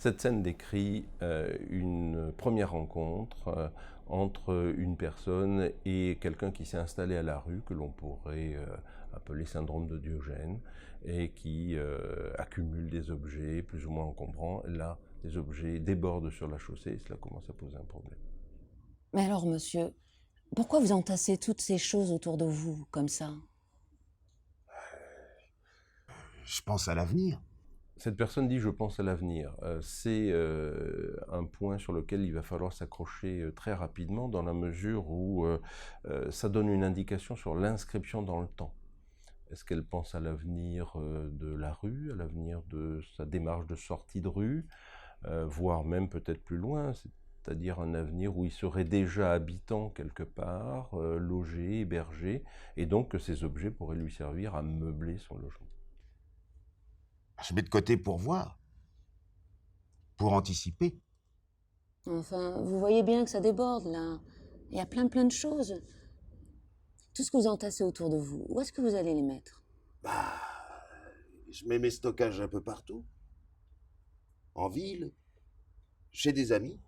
Cette scène décrit une première rencontre entre une personne et quelqu'un qui s'est installé à la rue, que l'on pourrait appeler syndrome de Diogène, et qui accumule des objets plus ou moins encombrants. Là, les objets débordent sur la chaussée et cela commence à poser un problème. Mais alors, monsieur, pourquoi vous entassez toutes ces choses autour de vous, comme ça? Je pense à l'avenir. Cette personne dit « je pense à l'avenir ». C'est un point sur lequel il va falloir s'accrocher très rapidement dans la mesure où ça donne une indication sur l'inscription dans le temps. Est-ce qu'elle pense à l'avenir de la rue, à l'avenir de sa démarche de sortie de rue, voire même peut-être plus loin, c'est-à-dire un avenir où il serait déjà habitant quelque part, logé, hébergé, et donc que ces objets pourraient lui servir à meubler son logement. Je mets de côté pour voir, pour anticiper. Enfin, vous voyez bien que ça déborde, là. Il y a plein de choses. Tout ce que vous entassez autour de vous, où est-ce que vous allez les mettre? Je mets mes stockages un peu partout. En ville, chez des amis.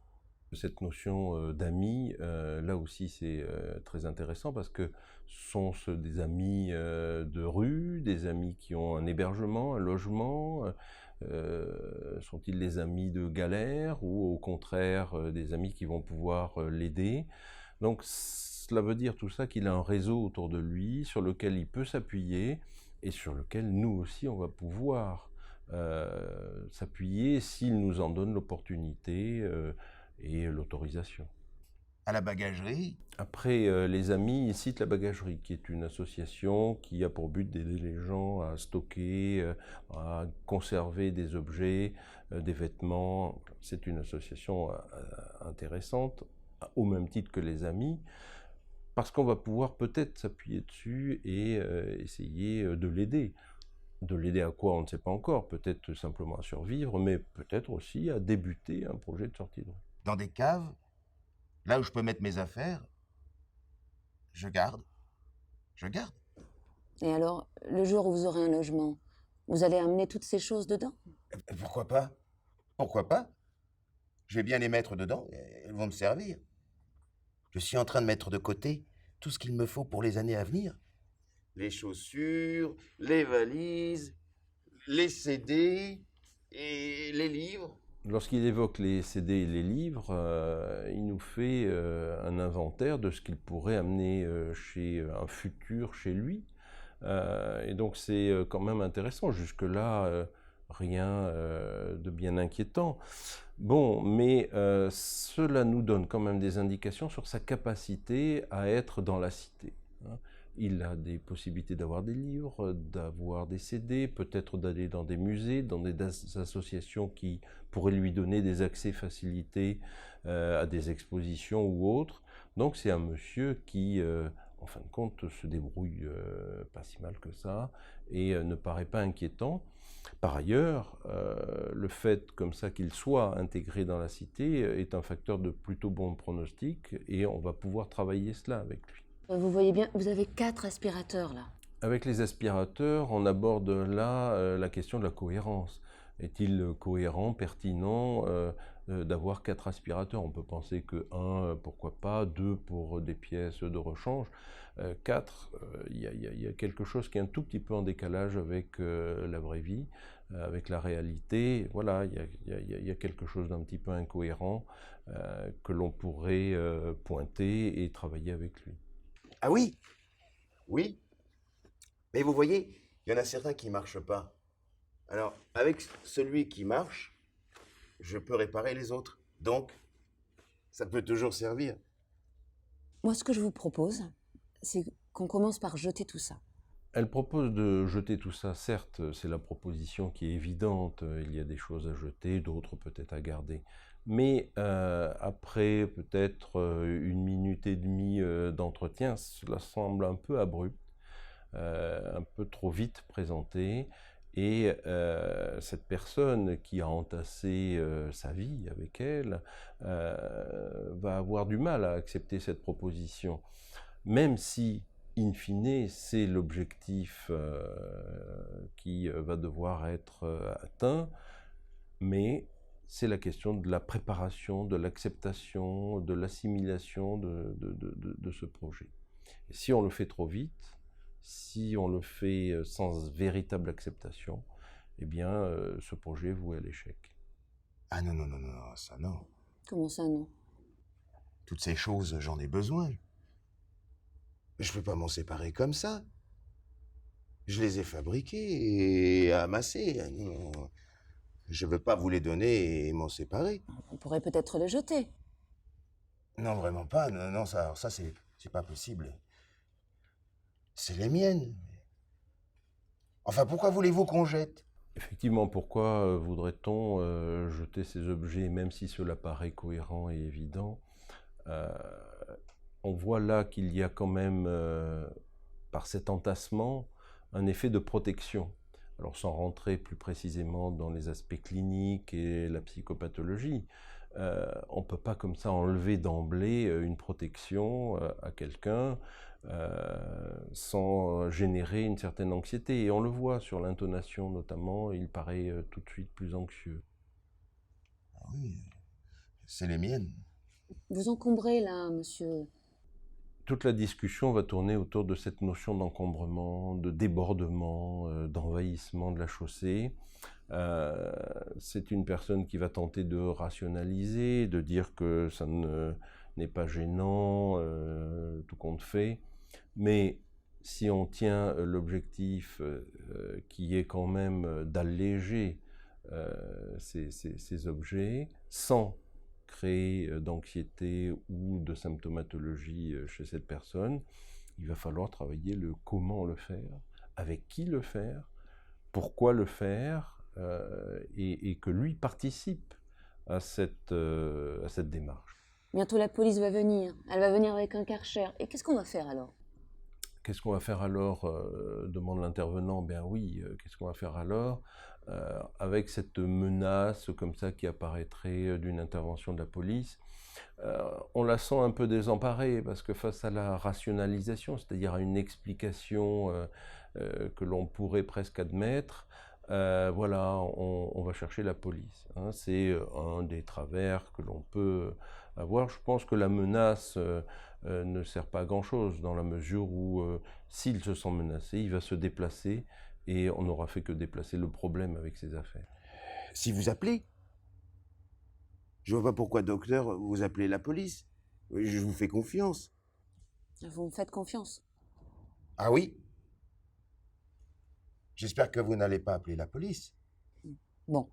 Cette notion d'amis, là aussi c'est très intéressant parce que sont-ce des amis de rue, des amis qui ont un hébergement, un logement, sont-ils des amis de galère ou au contraire des amis qui vont pouvoir l'aider? Donc cela veut dire tout ça qu'il a un réseau autour de lui sur lequel il peut s'appuyer et sur lequel nous aussi on va pouvoir s'appuyer s'il nous en donne l'opportunité et l'autorisation. À la bagagerie. Après, les amis, ils citent la Bagagerie, qui est une association qui a pour but d'aider les gens à stocker, à conserver des objets, des vêtements. C'est une association intéressante, au même titre que les amis, parce qu'on va pouvoir peut-être s'appuyer dessus et essayer de l'aider. De l'aider à quoi, on ne sait pas encore, peut-être simplement à survivre, mais peut-être aussi à débuter un projet de sortie de rue. Dans des caves, là où je peux mettre mes affaires, je garde. Je garde. Et alors, le jour où vous aurez un logement, vous allez amener toutes ces choses dedans? Pourquoi pas? Pourquoi pas? Je vais bien les mettre dedans, et elles vont me servir. Je suis en train de mettre de côté tout ce qu'il me faut pour les années à venir. Les chaussures, les valises, les CD et les livres. Lorsqu'il évoque les CD et les livres, il nous fait un inventaire de ce qu'il pourrait amener chez un futur chez lui. Et donc c'est quand même intéressant. Jusque-là, rien de bien inquiétant. Bon, mais cela nous donne quand même des indications sur sa capacité à être dans la cité. Hein. Il a des possibilités d'avoir des livres, d'avoir des CD, peut-être d'aller dans des musées, dans des associations qui pourraient lui donner des accès facilités à des expositions ou autres. Donc c'est un monsieur qui, en fin de compte, se débrouille pas si mal que ça et ne paraît pas inquiétant. Par ailleurs, le fait comme ça qu'il soit intégré dans la cité est un facteur de plutôt bon pronostic et on va pouvoir travailler cela avec lui. Vous voyez bien, vous avez 4 aspirateurs, là. Avec les aspirateurs, on aborde là la question de la cohérence. Est-il cohérent, pertinent d'avoir 4 aspirateurs? On peut penser que 1, pourquoi pas, 2 pour des pièces de rechange. 4, il y a quelque chose qui est un tout petit peu en décalage avec la vraie vie, avec la réalité. Voilà, il y a quelque chose d'un petit peu incohérent que l'on pourrait pointer et travailler avec lui. Ah oui, oui. Mais vous voyez, il y en a certains qui marchent pas. Alors, avec celui qui marche, je peux réparer les autres. Donc, ça peut toujours servir. Moi, ce que je vous propose, c'est qu'on commence par jeter tout ça. Elle propose de jeter tout ça. Certes, c'est la proposition qui est évidente. Il y a des choses à jeter, d'autres peut-être à garder. Mais après peut-être 1 minute et demie d'entretien, cela semble un peu abrupt, un peu trop vite présenté. Et cette personne qui a entassé sa vie avec elle va avoir du mal à accepter cette proposition. Même si in fine, c'est l'objectif qui va devoir être atteint, mais c'est la question de la préparation, de l'acceptation, de l'assimilation de ce projet. Et si on le fait trop vite, si on le fait sans véritable acceptation, eh bien, ce projet est voué à l'échec. Ah non, non, non, non, ça non. Comment ça, non? Toutes ces choses, j'en ai besoin. Je peux pas m'en séparer comme ça. Je les ai fabriquées et amassées. Non, je veux pas vous les donner et m'en séparer. On pourrait peut-être les jeter. Non, vraiment pas. Non, non, ça c'est pas possible. C'est les miennes. Enfin, pourquoi voulez-vous qu'on jette? Effectivement, pourquoi voudrait-on jeter ces objets, même si cela paraît cohérent et évident? On voit là qu'il y a quand même, par cet entassement, un effet de protection. Alors sans rentrer plus précisément dans les aspects cliniques et la psychopathologie, on ne peut pas comme ça enlever d'emblée une protection à quelqu'un sans générer une certaine anxiété. Et on le voit sur l'intonation notamment, il paraît tout de suite plus anxieux. Ah oui, c'est les miennes. Vous encombrez, là, monsieur. Toute la discussion va tourner autour de cette notion d'encombrement, de débordement, d'envahissement de la chaussée. C'est une personne qui va tenter de rationaliser, de dire que ça n'est pas gênant, tout compte fait. Mais si on tient l'objectif qui est quand même d'alléger ces objets sans créer d'anxiété ou de symptomatologie chez cette personne, il va falloir travailler le comment le faire, avec qui le faire, pourquoi le faire, et que lui participe à cette démarche. Bientôt la police va venir. Elle va venir avec un Karcher. Et qu'est-ce qu'on va faire alors? Qu'est-ce qu'on va faire alors demande l'intervenant. Ben oui, qu'est-ce qu'on va faire alors avec cette menace comme ça qui apparaîtrait d'une intervention de la police? On la sent un peu désemparée parce que face à la rationalisation, c'est-à-dire à une explication que l'on pourrait presque admettre, voilà, on va chercher la police. Hein. C'est un des travers que l'on peut avoir. Je pense que la menace ne sert pas à grand-chose dans la mesure où s'il se sent menacé, il va se déplacer et on n'aura fait que déplacer le problème avec ses affaires. Si vous appelez, je vois pas pourquoi, docteur, vous appelez la police. Je vous fais confiance. Vous me faites confiance. Ah oui? J'espère que vous n'allez pas appeler la police. Bon.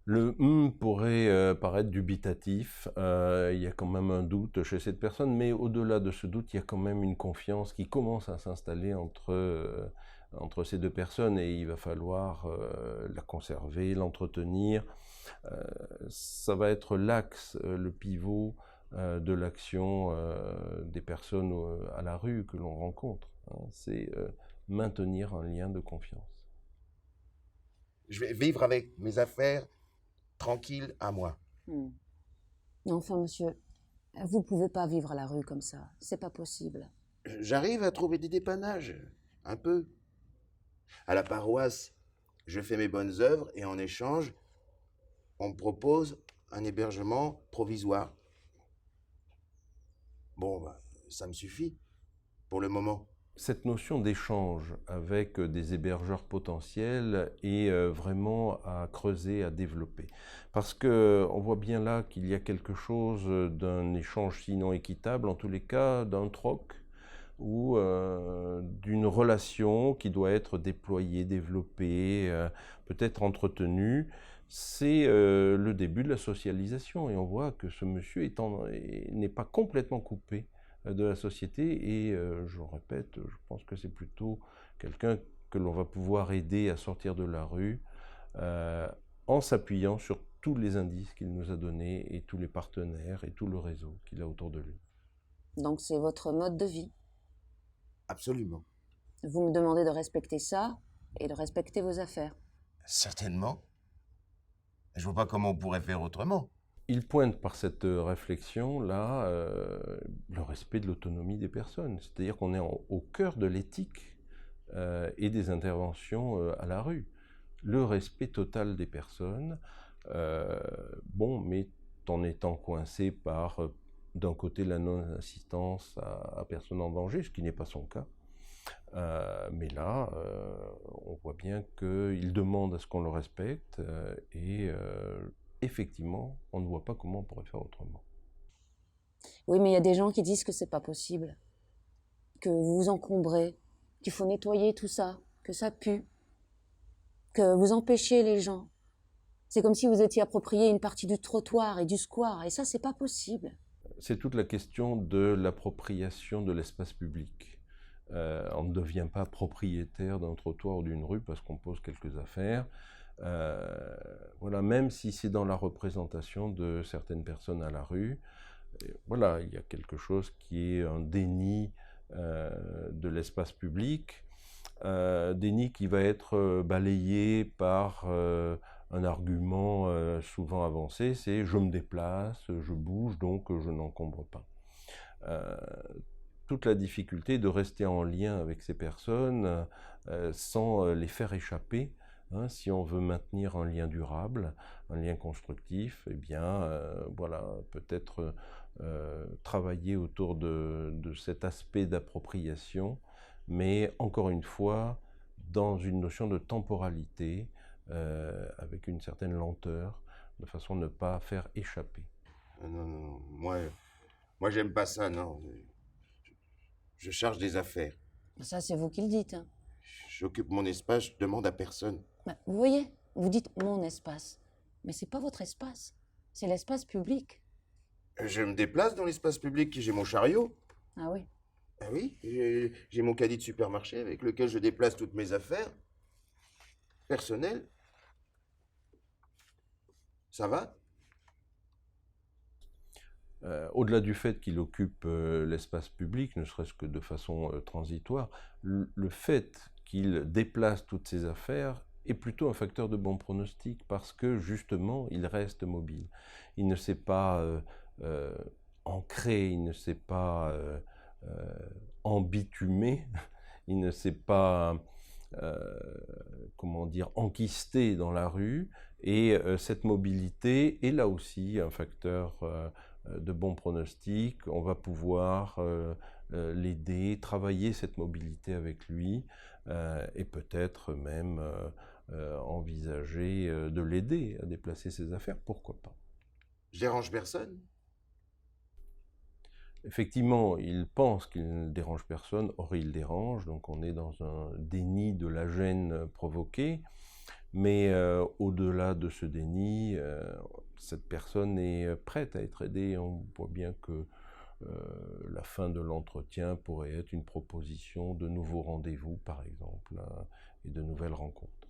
Le pourrait paraître dubitatif, il y a quand même un doute chez cette personne, mais au-delà de ce doute, il y a quand même une confiance qui commence à s'installer entre ces deux personnes et il va falloir la conserver, l'entretenir. Ça va être l'axe, le pivot de l'action des personnes à la rue que l'on rencontre. Hein. C'est maintenir un lien de confiance. Je vais vivre avec mes affaires tranquilles à moi. Enfin, monsieur, vous pouvez pas vivre à la rue comme ça. C'est pas possible. J'arrive à trouver des dépannages, un peu. À la paroisse, je fais mes bonnes œuvres et en échange, on me propose un hébergement provisoire. Bon, bah, ça me suffit pour le moment. Cette notion d'échange avec des hébergeurs potentiels est vraiment à creuser, à développer. Parce qu'on voit bien là qu'il y a quelque chose d'un échange sinon équitable, en tous les cas d'un troc, ou d'une relation qui doit être déployée, développée, peut-être entretenue. C'est le début de la socialisation et on voit que ce monsieur n'est pas complètement coupé de la société et je répète, je pense que c'est plutôt quelqu'un que l'on va pouvoir aider à sortir de la rue en s'appuyant sur tous les indices qu'il nous a donnés et tous les partenaires et tout le réseau qu'il a autour de lui. Donc c'est votre mode de vie. Absolument. Vous me demandez de respecter ça et de respecter vos affaires. Certainement. Je vois pas comment on pourrait faire autrement. Il pointe par cette réflexion-là le respect de l'autonomie des personnes. C'est-à-dire qu'on est au cœur de l'éthique et des interventions à la rue. Le respect total des personnes, Bon, mais en étant coincé par, d'un côté, la non-assistance à personne en danger, ce qui n'est pas son cas. Mais là, on voit bien qu'il demande à ce qu'on le respecte et effectivement, on ne voit pas comment on pourrait faire autrement. Oui, mais il y a des gens qui disent que c'est pas possible, que vous vous encombrez, qu'il faut nettoyer tout ça, que ça pue, que vous empêchez les gens. C'est comme si vous étiez approprié une partie du trottoir et du square, et ça, c'est pas possible. C'est toute la question de l'appropriation de l'espace public. On ne devient pas propriétaire d'un trottoir ou d'une rue parce qu'on pose quelques affaires. Voilà, même si c'est dans la représentation de certaines personnes à la rue, voilà, il y a quelque chose qui est un déni de l'espace public, déni qui va être balayé par un argument souvent avancé, c'est je me déplace, je bouge, donc je n'encombre pas. Toute la difficulté de rester en lien avec ces personnes sans les faire échapper. Hein, si on veut maintenir un lien durable, un lien constructif, eh bien, voilà, peut-être travailler autour de cet aspect d'appropriation, mais encore une fois, dans une notion de temporalité, avec une certaine lenteur, de façon à ne pas faire échapper. Non, non, non, moi j'aime pas ça, non. Je charge des affaires. Ça, c'est vous qui le dites, hein. J'occupe mon espace, je demande à personne. Bah, vous voyez, vous dites mon espace, mais c'est pas votre espace, c'est l'espace public. Je me déplace dans l'espace public, j'ai mon chariot. Ah oui. Ah oui, j'ai mon caddie de supermarché avec lequel je déplace toutes mes affaires personnelles. Ça va? Au-delà du fait qu'il occupe l'espace public, ne serait-ce que de façon transitoire, le fait qu'il déplace toutes ses affaires est plutôt un facteur de bon pronostic parce que justement, il reste mobile. Il ne s'est pas ancré, il ne s'est pas embitumé, il ne s'est pas, comment dire, enquisté dans la rue. Et cette mobilité est là aussi un facteur de bon pronostic. On va pouvoir l'aider, travailler cette mobilité avec lui et peut-être même envisager de l'aider à déplacer ses affaires, pourquoi pas. Je dérange personne? Effectivement, il pense qu'il ne dérange personne, or il dérange, donc on est dans un déni de la gêne provoquée. Mais au-delà de ce déni, cette personne est prête à être aidée. On voit bien que la fin de l'entretien pourrait être une proposition de nouveaux rendez-vous, par exemple, et de nouvelles rencontres.